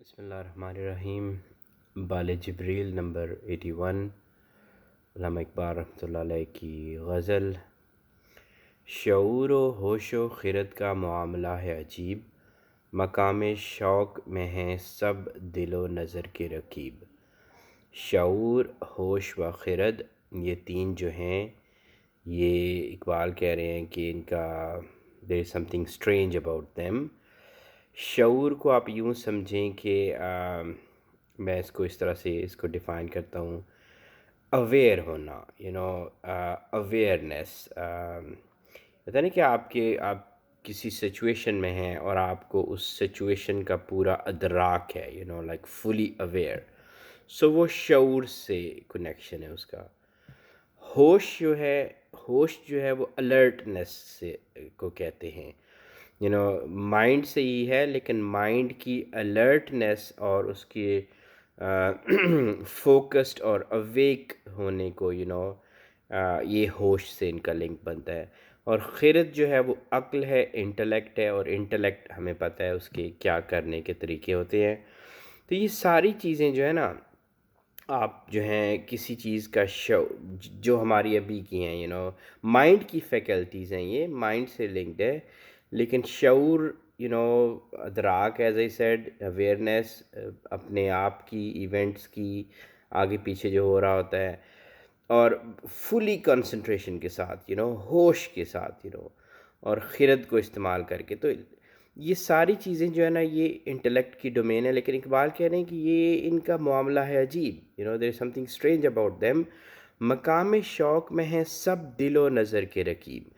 بسم اللہ الرحمن الرحیم۔ بال جبریل نمبر 81، علامہ اقبال رحمۃ اللہ علیہ کی غزل۔ شعور و ہوش و خرد کا معاملہ ہے عجیب، مقام شوق میں ہیں سب دل و نظر کے رقیب۔ شعور، ہوش و خرد، یہ تین جو ہیں، یہ اقبال کہہ رہے ہیں کہ ان کا there is something strange about them. شعور کو آپ یوں سمجھیں کہ میں اس کو اس طرح سے اس کو ڈیفائن کرتا ہوں، اویئر ہونا، اویئرنیس۔ پتہ نہیں کہ آپ کسی سچویشن میں ہیں اور آپ کو اس سچویشن کا پورا ادراک ہے، لائک فلی اویئر، سو وہ شعور سے کنیکشن ہے اس کا۔ ہوش جو ہے وہ الرٹنس سے کو کہتے ہیں، مائنڈ سے ہی ہے، لیکن مائنڈ کی الرٹنس اور اس کے فوکسڈ اور اویک ہونے کو یہ ہوش سے ان کا لنک بنتا ہے۔ اور خرد جو ہے وہ عقل ہے، انٹلیکٹ ہے، اور انٹلیکٹ ہمیں پتہ ہے اس کے کیا کرنے کے طریقے ہوتے ہیں۔ تو یہ ساری چیزیں جو ہے نا، آپ جو ہیں کسی چیز کا جو ہماری ابھی کی ہیں، مائنڈ کی فیکلٹیز ہیں، یہ مائنڈ سے لنکڈ ہے، لیکن شعور، ادراک، ایز آئی سیڈ، اویئرنیس، اپنے آپ کی ایونٹس کی آگے پیچھے جو ہو رہا ہوتا ہے، اور فلی کنسنٹریشن کے ساتھ، ہوش کے ساتھ، اور خرد کو استعمال کر کے۔ تو یہ ساری چیزیں جو ہے نا، یہ انٹلیکٹ کی ڈومین ہے، لیکن اقبال کہہ رہے ہیں کہ یہ ان کا معاملہ ہے عجیب، there is something strange about them. مقام شوق میں ہیں سب دل و نظر کے رقیب،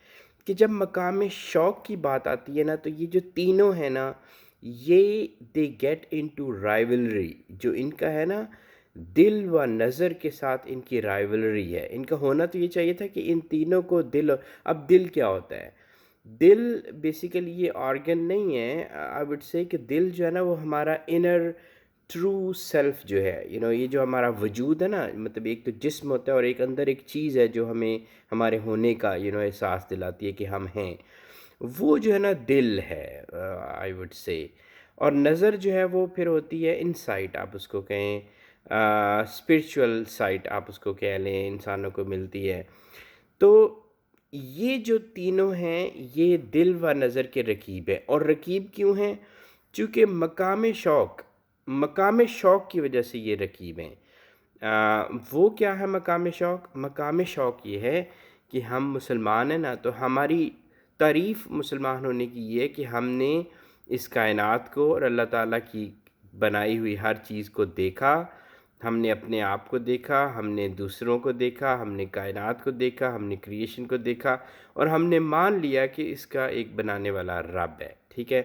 کہ جب مقام شوق کی بات آتی ہے نا، تو یہ جو تینوں ہیں نا، یہ دے گیٹ انٹو رائیولری، جو ان کا ہے نا، دل و نظر کے ساتھ ان کی رائیولری ہے۔ ان کا ہونا تو یہ چاہیے تھا کہ ان تینوں کو اب دل کیا ہوتا ہے؟ دل بیسیکلی یہ آرگن نہیں ہے، آئی وڈ سے کہ دل جو ہے نا، وہ ہمارا انر ٹرو سیلف جو ہے، یہ جو ہمارا وجود ہے نا، مطلب ایک تو جسم ہوتا ہے اور ایک اندر ایک چیز ہے جو ہمیں ہمارے ہونے کا احساس دلاتی ہے کہ ہم ہیں، وہ جو ہے نا دل ہے، آئی وڈ سے۔ اور نظر جو ہے وہ پھر ہوتی ہے انسائٹ، آپ اس کو کہیں اسپرچول سائٹ، آپ اس کو کہہ لیں، انسانوں کو ملتی ہے۔ تو یہ جو تینوں ہیں، یہ دل و نظر کے رقیب ہے۔ اور رقیب کیوں ہیں؟ چونکہ مقام شوق کی وجہ سے یہ رقیب ہیں۔ وہ کیا ہے مقام شوق؟ مقام شوق یہ ہے کہ ہم مسلمان ہیں نا، تو ہماری تعریف مسلمان ہونے کی یہ ہے کہ ہم نے اس کائنات کو اور اللہ تعالیٰ کی بنائی ہوئی ہر چیز کو دیکھا، ہم نے اپنے آپ کو دیکھا، ہم نے دوسروں کو دیکھا، ہم نے کائنات کو دیکھا، ہم نے کریشن کو دیکھا، اور ہم نے مان لیا کہ اس کا ایک بنانے والا رب ہے، ٹھیک ہے۔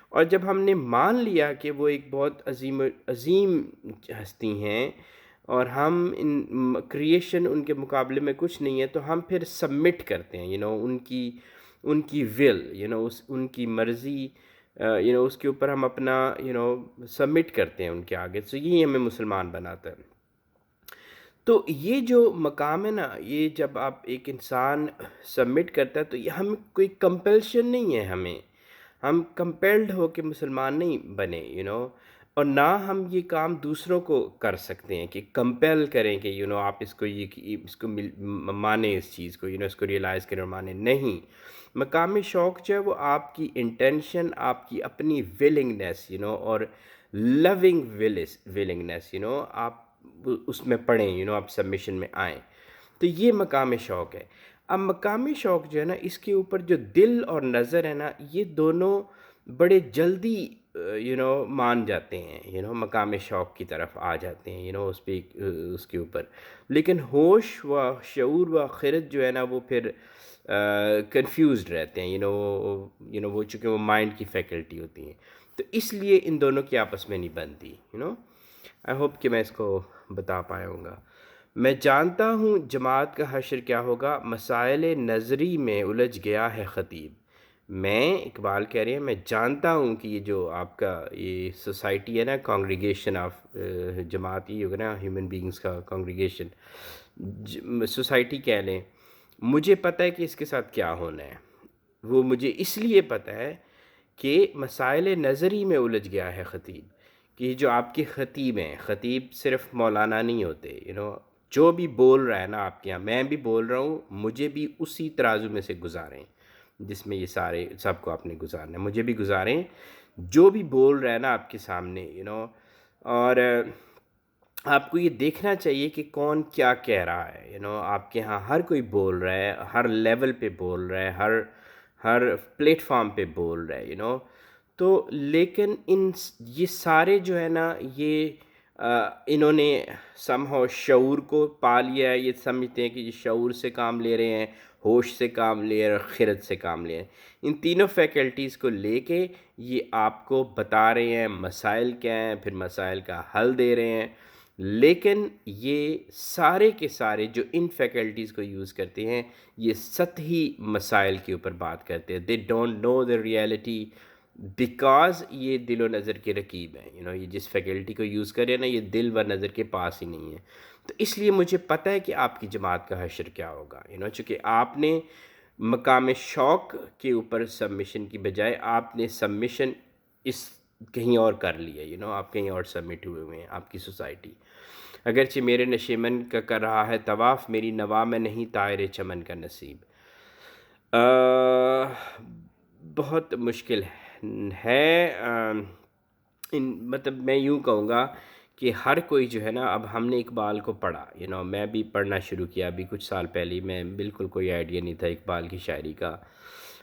اور جب ہم نے مان لیا کہ وہ ایک بہت عظیم ہستی ہیں، اور ہم کریشن ان کے مقابلے میں کچھ نہیں ہے، تو ہم پھر سبمٹ کرتے ہیں، ان کی ول، ان کی مرضی، اس کے اوپر ہم اپنا سبمٹ کرتے ہیں ان کے آگے، تو یہی ہمیں مسلمان بناتا ہے۔ تو یہ جو مقام ہے نا، یہ جب آپ ایک انسان سبمٹ کرتا ہے، تو یہ ہم کوئی کمپلشن نہیں ہے، ہم کمپیلڈ ہو کے مسلمان نہیں بنے، اور نہ ہم یہ کام دوسروں کو کر سکتے ہیں کہ کمپیل کریں کہ آپ اس کو مانیں، اس چیز کو، اس کو ریئلائز کریں اور مانیں، نہیں۔ مقام شوق جو ہے وہ آپ کی انٹینشن، آپ کی اپنی ولنگنیس، اور لونگ ولنگنیس، آپ اس میں پڑھیں، آپ سبمیشن میں آئیں، تو یہ مقام شوق ہے۔ اب مقام شوق جو ہے نا، اس کے اوپر جو دل اور نظر ہے نا، یہ دونوں بڑے جلدی مان جاتے ہیں، مقام شوق کی طرف آ جاتے ہیں، اس کے اوپر، لیکن ہوش و شعور و خرد جو ہے نا، وہ پھر کنفیوزڈ رہتے ہیں، وہ چونکہ وہ مائنڈ کی فیکلٹی ہوتی ہیں، تو اس لیے ان دونوں کی آپس میں نہیں بنتی۔ آئی ہوپ کہ میں اس کو بتا پایا ہوں گا۔ میں جانتا ہوں جماعت کا حشر کیا ہوگا، مسائل نظری میں الجھ گیا ہے خطیب۔ میں، اقبال کہہ رہے ہیں، میں جانتا ہوں کہ یہ جو آپ کا یہ سوسائٹی ہے نا، کانگریگیشن آف جماعت، یہ ہوگا نا ہیومن بینگز کا کانگریگیشن، سوسائٹی کہہ لیں، مجھے پتہ ہے کہ اس کے ساتھ کیا ہونا ہے۔ وہ مجھے اس لیے پتہ ہے کہ مسائل نظری میں الجھ گیا ہے خطیب، کہ جو آپ کے خطیب ہیں، خطیب صرف مولانا نہیں ہوتے، جو بھی بول رہا ہے نا آپ کے یہاں، میں بھی بول رہا ہوں، مجھے بھی اسی ترازو میں سے گزاریں جس میں یہ سارے سب کو آپ نے گزارنا ہے، مجھے بھی گزاریں جو بھی بول رہا ہے نا آپ کے سامنے، اور آپ کو یہ دیکھنا چاہیے کہ کون کیا کہہ رہا ہے، آپ کے ہاں ہر کوئی بول رہا ہے، ہر لیول پہ بول رہا ہے، ہر پلیٹ فارم پہ بول رہا ہے، تو لیکن یہ سارے جو ہے نا یہ انہوں نے somehow شعور کو پا لیا ہے، یہ سمجھتے ہیں کہ یہ شعور سے کام لے رہے ہیں، ہوش سے کام لے رہے ہیں اور خرد سے کام لے رہے ہیں۔ ان تینوں فیکلٹیز کو لے کے یہ آپ کو بتا رہے ہیں مسائل کیا ہیں، پھر مسائل کا حل دے رہے ہیں، لیکن یہ سارے کے سارے جو ان فیکلٹیز کو یوز کرتے ہیں یہ سطحی مسائل کے اوپر بات کرتے ہیں۔ They don't know the reality because یہ دل و نظر کے رقیب ہیں، یہ جس فیکلٹی کو یوز کرے نا یہ دل و نظر کے پاس ہی نہیں ہے۔ تو اس لیے مجھے پتہ ہے کہ آپ کی جماعت کا حشر کیا ہوگا، چونکہ آپ نے مقام شوق کے اوپر سبمیشن کی بجائے آپ نے سبمیشن اس کہیں اور کر لیا، آپ کہیں اور سبمٹ ہوئے ہیں، آپ کی سوسائٹی۔ اگرچہ میرے نشیمن کا کر رہا ہے طواف، میری نوا میں نہیں طائر چمن کا نصیب۔ بہت مشکل ہے، مطلب میں یوں کہوں گا کہ ہر کوئی جو ہے نا، اب ہم نے اقبال کو پڑھا، میں بھی پڑھنا شروع کیا ابھی کچھ سال پہلے، میں بالکل کوئی آئیڈیا نہیں تھا اقبال کی شاعری کا،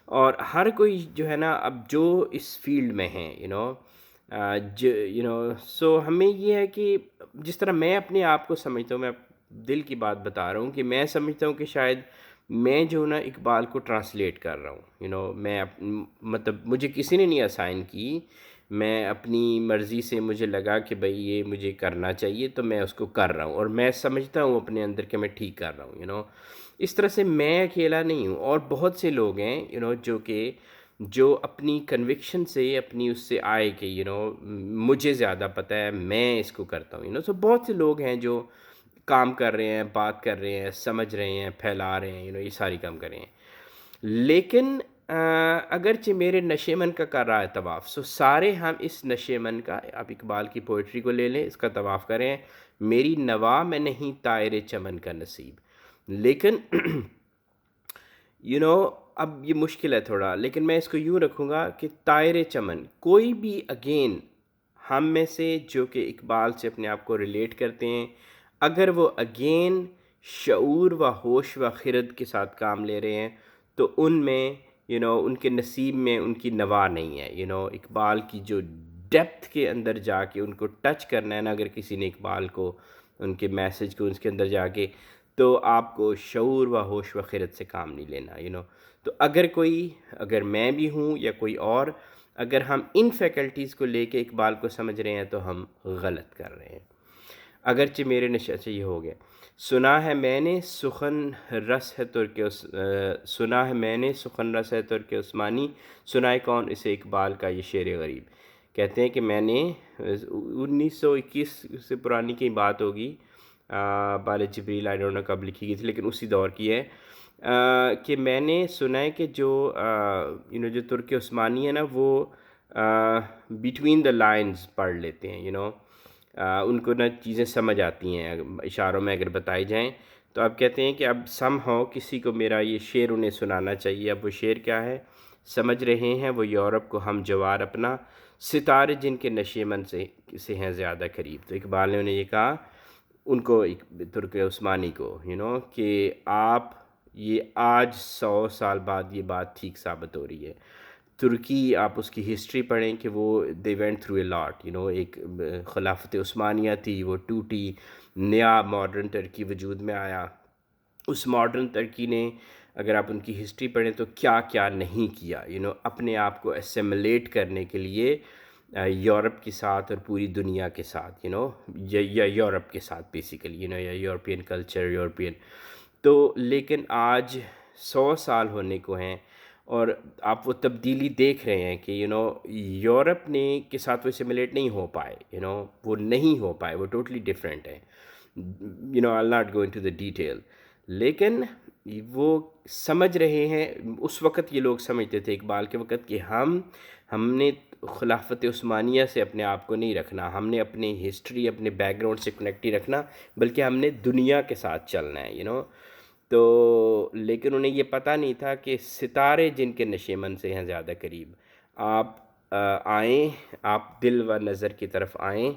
اور ہر کوئی جو ہے نا اب جو اس فیلڈ میں ہیں، سو ہمیں یہ ہے کہ جس طرح میں اپنے آپ کو سمجھتا ہوں، میں دل کی بات بتا رہا ہوں کہ میں سمجھتا ہوں کہ شاید میں جو نا اقبال کو ٹرانسلیٹ کر رہا ہوں، میں مطلب مجھے کسی نے نہیں اسائن کی، میں اپنی مرضی سے مجھے لگا کہ بھئی یہ مجھے کرنا چاہیے تو میں اس کو کر رہا ہوں، اور میں سمجھتا ہوں اپنے اندر کہ میں ٹھیک کر رہا ہوں، اس طرح سے میں اکیلا نہیں ہوں، اور بہت سے لوگ ہیں جو اپنی کنوکشن سے اپنی اس سے آئے کہ مجھے زیادہ پتہ ہے، میں اس کو کرتا ہوں، سو بہت سے لوگ ہیں جو کام کر رہے ہیں، بات کر رہے ہیں، سمجھ رہے ہیں، پھیلا رہے ہیں، یہ ساری کام کر رہے ہیں، لیکن اگرچہ میرے نشے من کا کر رہا ہے طواف، سو سارے ہم اس نشے من کا، آپ اقبال کی پوئٹری کو لے لیں، اس کا طواف کریں، میری نوا میں نہیں طائر چمن کا نصیب، لیکن اب یہ مشکل ہے تھوڑا، لیکن میں اس کو یوں رکھوں گا کہ طائر چمن، کوئی بھی اگین ہم میں سے جو کہ اقبال سے اپنے آپ کو ریلیٹ کرتے ہیں، اگر وہ اگین شعور و ہوش و خرد کے ساتھ کام لے رہے ہیں تو ان میں ان کے نصیب میں ان کی نوا نہیں ہے، اقبال کی جو ڈیپتھ کے اندر جا کے ان کو ٹچ کرنا ہے نا، اگر کسی نے اقبال کو، ان کے میسج کو اس کے اندر جا کے، تو آپ کو شعور و ہوش و خرد سے کام نہیں لینا، تو اگر میں بھی ہوں یا کوئی اور، اگر ہم ان فیکلٹیز کو لے کے اقبال کو سمجھ رہے ہیں تو ہم غلط کر رہے ہیں، اگرچہ میرے نشے سے یہ ہو گیا۔ سنا ہے میں نے سخن رس ہے سنا ہے میں نے سخن رس ہے ترک عثمانی، سنائے کون اسے اقبال کا یہ شعر غریب۔ کہتے ہیں کہ میں نے 1921 سے پرانی کی بات ہوگی، بال جبریل آئی ڈونٹ نو کب لکھی گئی تھی، لیکن اسی دور کی ہے، کہ میں نے سنا ہے کہ جو جو ترک عثمانی ہے نا، وہ بٹوین دا لائنز پڑھ لیتے ہیں، ان کو نا چیزیں سمجھ آتی ہیں اشاروں میں اگر بتائی جائیں، تو آپ کہتے ہیں کہ اب سم ہو کسی کو میرا یہ شعر انہیں سنانا چاہیے۔ اب وہ شعر کیا ہے؟ سمجھ رہے ہیں وہ یورپ کو ہم جوار اپنا، ستارے جن کے نشے من سے ہیں زیادہ قریب۔ تو اقبال نے انہیں یہ کہا، ان کو ترک عثمانی کو، کہ آپ یہ آج 100 سال بعد یہ بات ٹھیک ثابت ہو رہی ہے۔ ترکی آپ اس کی ہسٹری پڑھیں کہ وہ دے وینٹ تھرو اے لاٹ، ایک خلافت عثمانیہ تھی، وہ ٹوٹی، نیا ماڈرن ترکی وجود میں آیا۔ اس ماڈرن ترکی نے، اگر آپ ان کی ہسٹری پڑھیں تو کیا کیا نہیں کیا، اپنے آپ کو اسیملیٹ کرنے کے لیے یورپ کے ساتھ اور پوری دنیا کے ساتھ، یا یورپ کے ساتھ بیسیکلی، یا یورپین کلچر، یورپین، تو لیکن آج 100 سال ہونے کو ہیں، اور آپ وہ تبدیلی دیکھ رہے ہیں کہ یورپ نے کے ساتھ وہ اسیملیٹ نہیں ہو پائے، وہ نہیں ہو پائے، وہ ٹوٹلی ڈفرینٹ ہے، I'll not go into the detail، لیکن وہ سمجھ رہے ہیں۔ اس وقت یہ لوگ سمجھتے تھے اقبال کے وقت کہ ہم نے خلافت عثمانیہ سے اپنے آپ کو نہیں رکھنا، ہم نے اپنی ہسٹری اپنے بیک گراؤنڈ سے کنیکٹ ہی رکھنا، بلکہ ہم نے دنیا کے ساتھ چلنا ہے تو لیکن انہیں یہ پتہ نہیں تھا کہ ستارے جن کے نشیمن سے ہیں زیادہ قریب، آپ آئیں، آپ دل و نظر کی طرف آئیں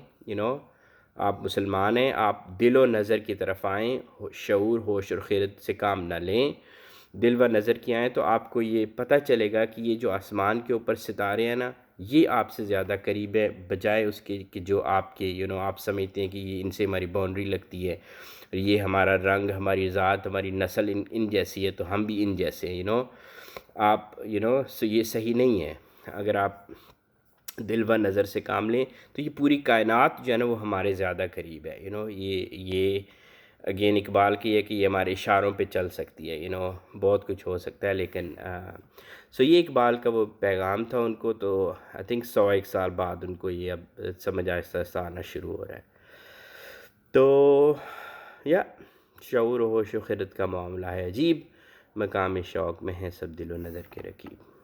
آپ مسلمان ہیں، آپ دل و نظر کی طرف آئیں، شعور ہوش اور خیرت سے کام نہ لیں، دل و نظر کی آئیں تو آپ کو یہ پتہ چلے گا کہ یہ جو آسمان کے اوپر ستارے ہیں نا، یہ آپ سے زیادہ قریب ہے بجائے اس کے کہ جو آپ کے آپ سمجھتے ہیں کہ یہ ان سے ہماری باؤنڈری لگتی ہے، یہ ہمارا رنگ، ہماری ذات، ہماری نسل ان جیسی ہے تو ہم بھی ان جیسے ہیں آپ یہ صحیح نہیں ہے۔ اگر آپ دل و نظر سے کام لیں تو یہ پوری کائنات جو ہے نا وہ ہمارے زیادہ قریب ہے یہ اگین اقبال کی ہے کہ یہ ہمارے اشاروں پہ چل سکتی ہے بہت کچھ ہو سکتا ہے لیکن یہ اقبال کا وہ پیغام تھا ان کو، تو آئی تھنک 100 سال بعد ان کو یہ اب سمجھ آہستہ آہستہ آنا شروع ہو رہا ہے۔ تو شعور و ہوش و خرد کا معاملہ ہے عجیب، مقام شوق میں ہے سب دل و نظر کے رقیب۔